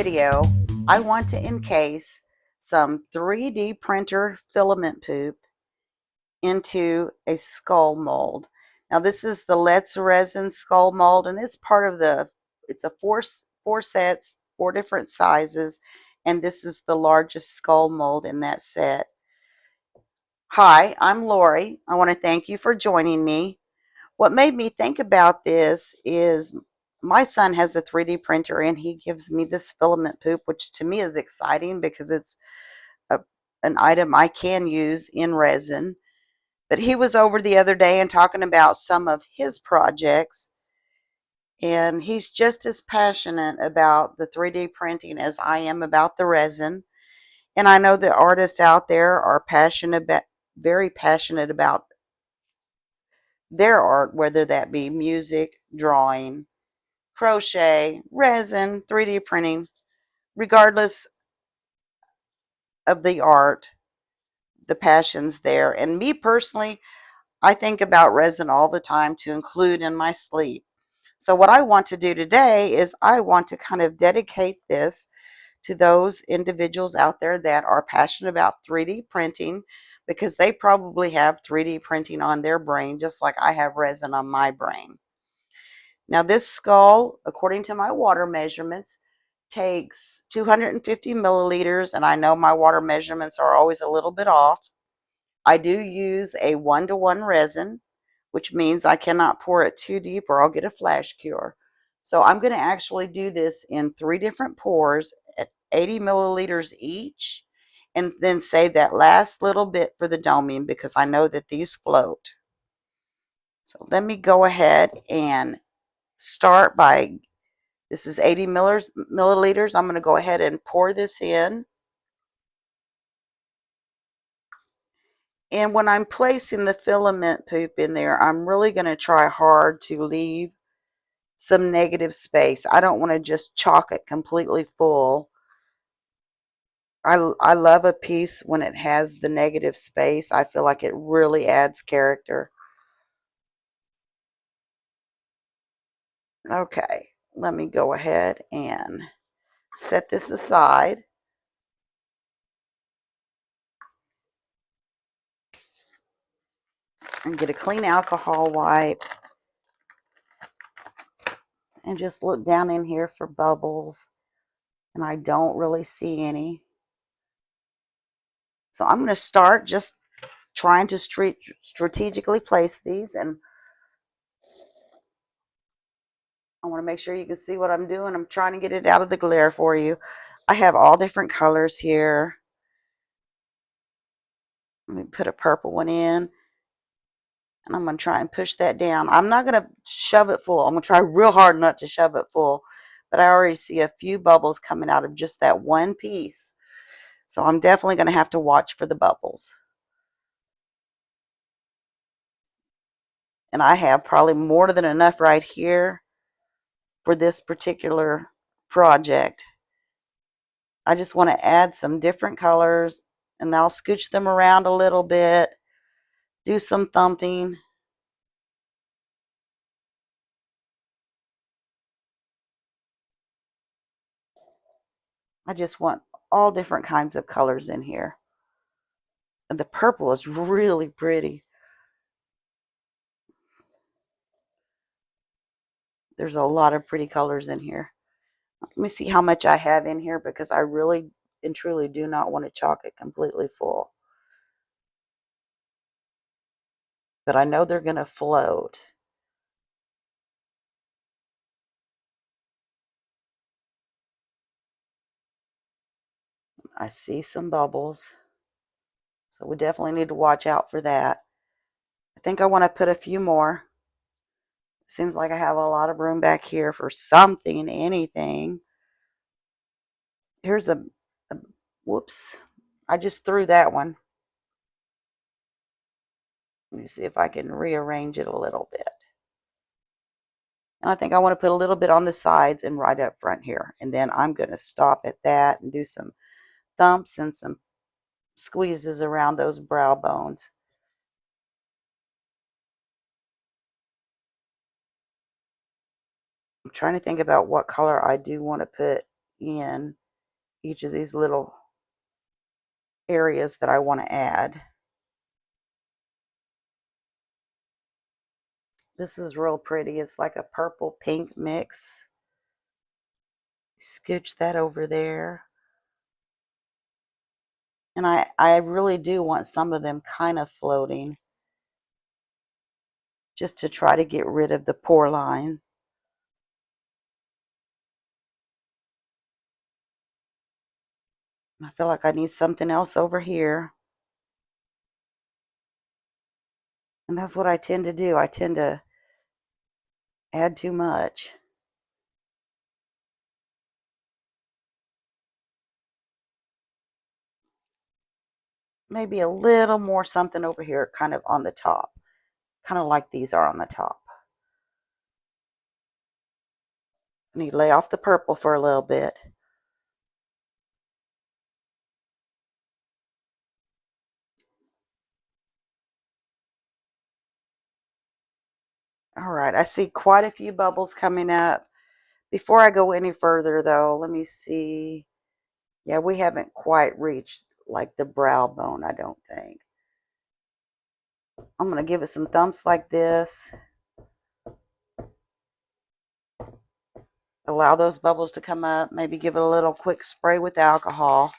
video, I want to encase some 3D printer filament poop into a skull mold. Now this is the Let's Resin skull mold, and it's part of it's a four sets, 4 different sizes, and this is the largest skull mold in that set. Hi, I'm Lori. I want to thank you for joining me. What made me think about this is my son has a 3D printer and he gives me this filament poop, which to me is exciting because it's a, an item I can use in resin. But he was over the other day and talking about some of his projects, and he's just as passionate about the 3D printing as I am about the resin. And I know that artists out there are very passionate about their art, whether that be music, drawing, crochet, resin, 3D printing. Regardless of the art, the passion's there. And me personally, I think about resin all the time to include in my sleep. So what I want to do today is I want to kind of dedicate this to those individuals out there that are passionate about 3D printing, because they probably have 3D printing on their brain just like I have resin on my brain. Now this skull, according to my water measurements, takes 250 milliliters, and I know my water measurements are always a little bit off. I do use a 1-to-1 resin, which means I cannot pour it too deep or I'll get a flash cure. So I'm going to actually do this in 3 different pours at 80 milliliters each, and then save that last little bit for the doming because I know that these float. So let me go ahead and start by, this is 80 milliliters. I'm going to go ahead and pour this in. And when I'm placing the filament poop in there, I'm really going to try hard to leave some negative space. I don't want to just chalk it completely full. I love a piece when it has the negative space. I feel like it really adds character. Okay, let me go ahead and set this aside. And get a clean alcohol wipe. And just look down in here for bubbles. And I don't really see any. So I'm going to start just trying to strategically place these, and I want to make sure you can see what I'm doing. I'm trying to get it out of the glare for you. I have all different colors here. Let me put a purple one in, and I'm going to try and push that down. I'm not going to shove it full. I'm going to try real hard not to shove it full, but I already see a few bubbles coming out of just that one piece. So I'm definitely going to have to watch for the bubbles. And I have probably more than enough right here for this particular project. I just want to add some different colors, and I'll scooch them around a little bit, do some thumping. I just want all different kinds of colors in here. And the purple is really pretty. There's a lot of pretty colors in here. Let me see how much I have in here, because I really and truly do not want to chalk it completely full. But I know they're going to float. I see some bubbles. So we definitely need to watch out for that. I think I want to put a few more. Seems like I have a lot of room back here for something, anything. Here's a whoops. I just threw that one. Let me see if I can rearrange it a little bit. And I think I want to put a little bit on the sides and right up front here. And then I'm going to stop at that and do some thumps and some squeezes around those brow bones. I'm trying to think about what color I do want to put in each of these little areas that I want to add. This is real pretty. It's like a purple pink mix. Scooch that over there. And I really do want some of them kind of floating, just to try to get rid of the pore line. I feel like I need something else over here. And that's what I tend to do. I tend to add too much. Maybe a little more something over here, kind of on the top. Kind of like these are on the top. I need to lay off the purple for a little bit. All right, I see quite a few bubbles coming up. Before I go any further though, let me see. Yeah, we haven't quite reached like the brow bone, I don't think. I'm going to give it some thumps like this. Allow those bubbles to come up. Maybe give it a little quick spray with alcohol.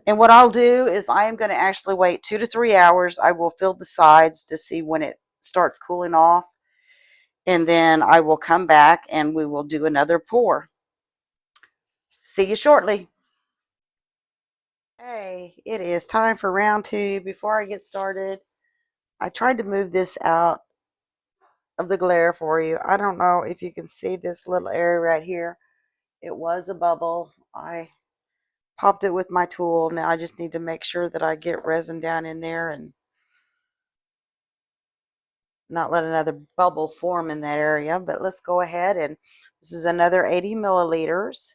And what I'll do is I am going to actually wait 2 to 3 hours. I will fill the sides to see when it starts cooling off. And then I will come back and we will do another pour. See you shortly. Hey, it is time for round 2. Before I get started, I tried to move this out of the glare for you. I don't know if you can see this little area right here. It was a bubble. I popped it with my tool. Now I just need to make sure that I get resin down in there and not let another bubble form in that area. But let's go ahead, and this is another 80 milliliters.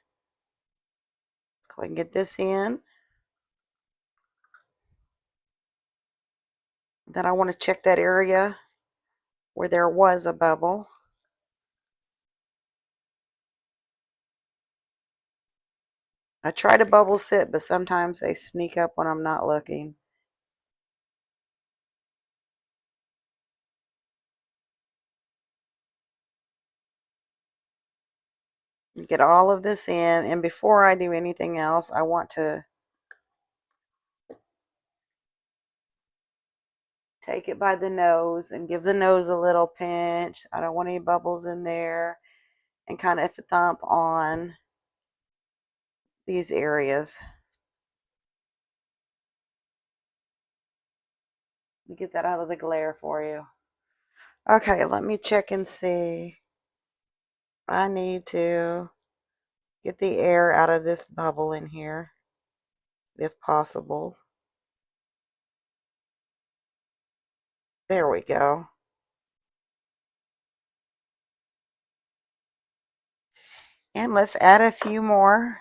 Let's go ahead and get this in. Then I want to check that area where there was a bubble. I try to bubble sit, but sometimes they sneak up when I'm not looking. Get all of this in, and before I do anything else, I want to take it by the nose and give the nose a little pinch. I don't want any bubbles in there, and kind of thump on these areas. Let me get that out of the glare for you. Okay, let me check and see. I need to get the air out of this bubble in here, if possible. There we go. And let's add a few more.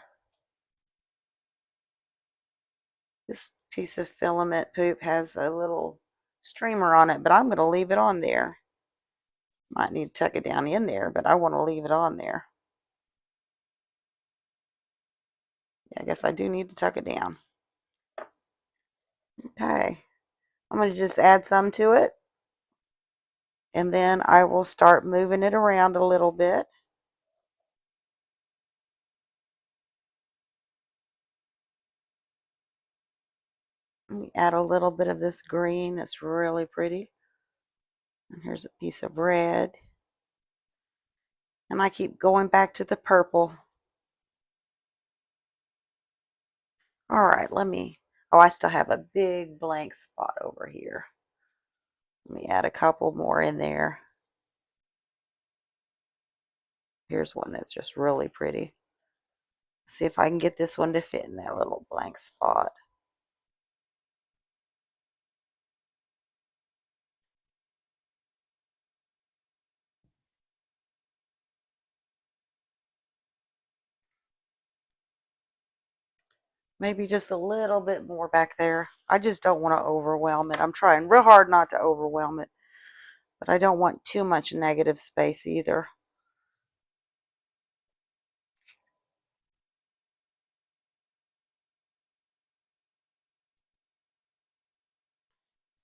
This piece of filament poop has a little streamer on it, but I'm going to leave it on there. Might need to tuck it down in there, but I want to leave it on there. Yeah, I guess I do need to tuck it down. Okay, I'm going to just add some to it, and then I will start moving it around a little bit. Let me add a little bit of this green. That's really pretty. And here's a piece of red. And I keep going back to the purple. All right, oh, I still have a big blank spot over here. Let me add a couple more in there. Here's one that's just really pretty. See if I can get this one to fit in that little blank spot. Maybe just a little bit more back there. I just don't want to overwhelm it. I'm trying real hard not to overwhelm it, but I don't want too much negative space either.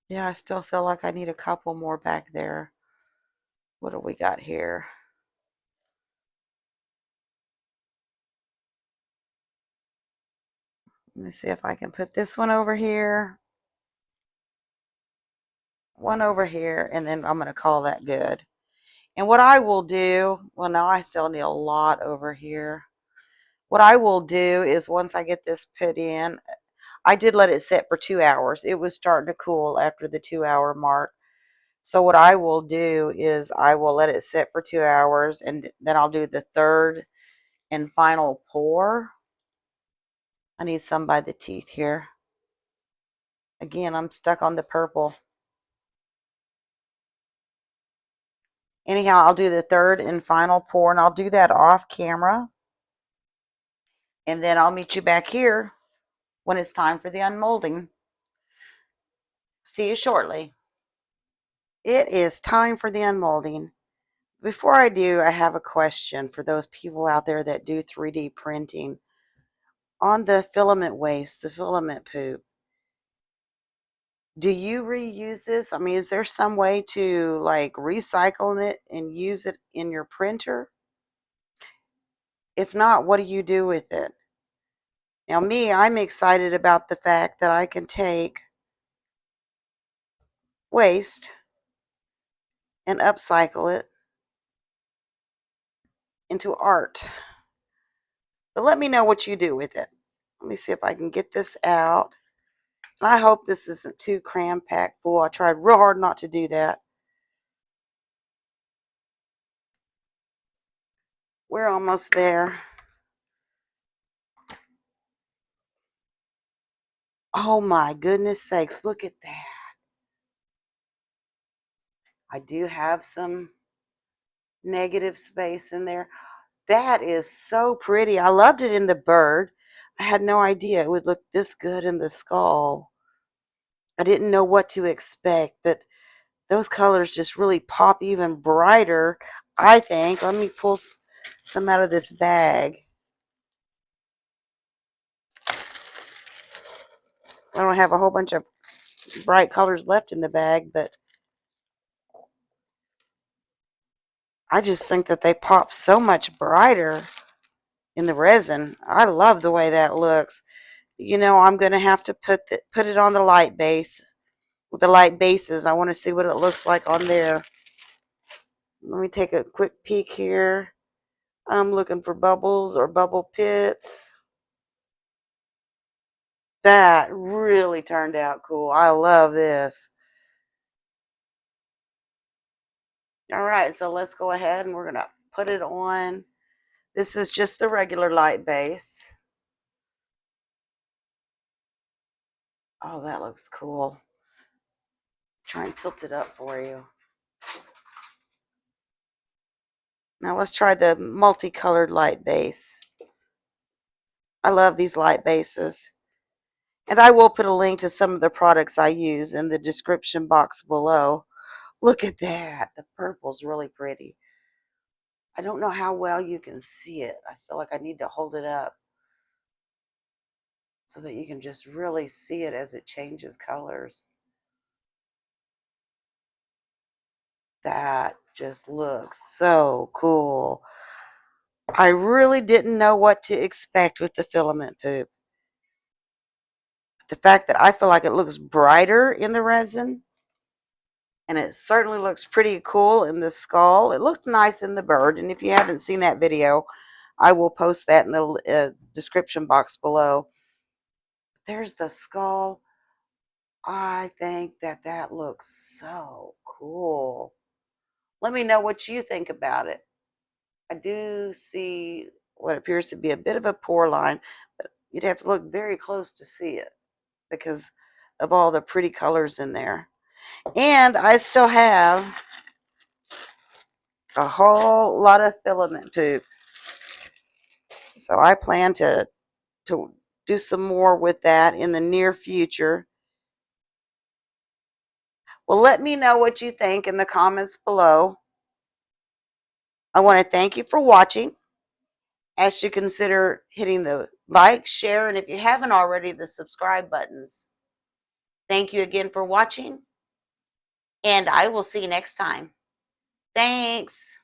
Yeah, I still feel like I need a couple more back there. What do we got here? Let me see if I can put this one over here, one over here, and then I'm going to call that good. And what I will do, well, now I still need a lot over here. What I will do is once I get this put in, I did let it sit for 2 hours. It was starting to cool after the 2 hour mark. So what I will do is I will let it sit for 2 hours, and then I'll do the third and final pour. I need some by the teeth here. Again, I'm stuck on the purple. Anyhow, I'll do the third and final pour, and I'll do that off camera. And then I'll meet you back here when it's time for the unmolding. See you shortly. It is time for the unmolding. Before I do, I have a question for those people out there that do 3D printing. On the filament waste, the filament poop, do you reuse this? I mean, is there some way to like recycle it and use it in your printer? If not, what do you do with it? Now, me, I'm excited about the fact that I can take waste and upcycle it into art. But let me know what you do with it. Let me see if I can get this out. And I hope this isn't too cram-packed full. I tried real hard not to do that. We're almost there. Oh my goodness sakes, look at that. I do have some negative space in there. That is so pretty. I loved it in the bird. I had no idea it would look this good in the skull. I didn't know what to expect, but those colors just really pop even brighter, I think. Let me pull some out of this bag. I don't have a whole bunch of bright colors left in the bag, but I just think that they pop so much brighter in the resin. I love the way that looks. You know, I'm going to have to put it on the light base. With the light bases, I want to see what it looks like on there. Let me take a quick peek here. I'm looking for bubbles or bubble pits. That really turned out cool. I love this. All right, so let's go ahead and we're going to put it on. This is just the regular light base. Oh, that looks cool. Try and tilt it up for you. Now let's try the multicolored light base. I love these light bases. And I will put a link to some of the products I use in the description box below. Look at that. The purple's really pretty. I don't know how well you can see it. I feel like I need to hold it up so that you can just really see it as it changes colors. That just looks so cool. I really didn't know what to expect with the filament poop. The fact that I feel like it looks brighter in the resin, and it certainly looks pretty cool in the skull. It looked nice in the bird, and if you haven't seen that video, I will post that in the description box below. There's the skull. I think that that looks so cool. Let me know what you think about it. I do see what appears to be a bit of a pore line, but you'd have to look very close to see it because of all the pretty colors in there. And I still have a whole lot of filament poop. So I plan to do some more with that in the near future. Well, let me know what you think in the comments below. I want to thank you for watching. Ask you to consider hitting the like, share, and if you haven't already, the subscribe buttons. Thank you again for watching. and I will see you next time. Thanks.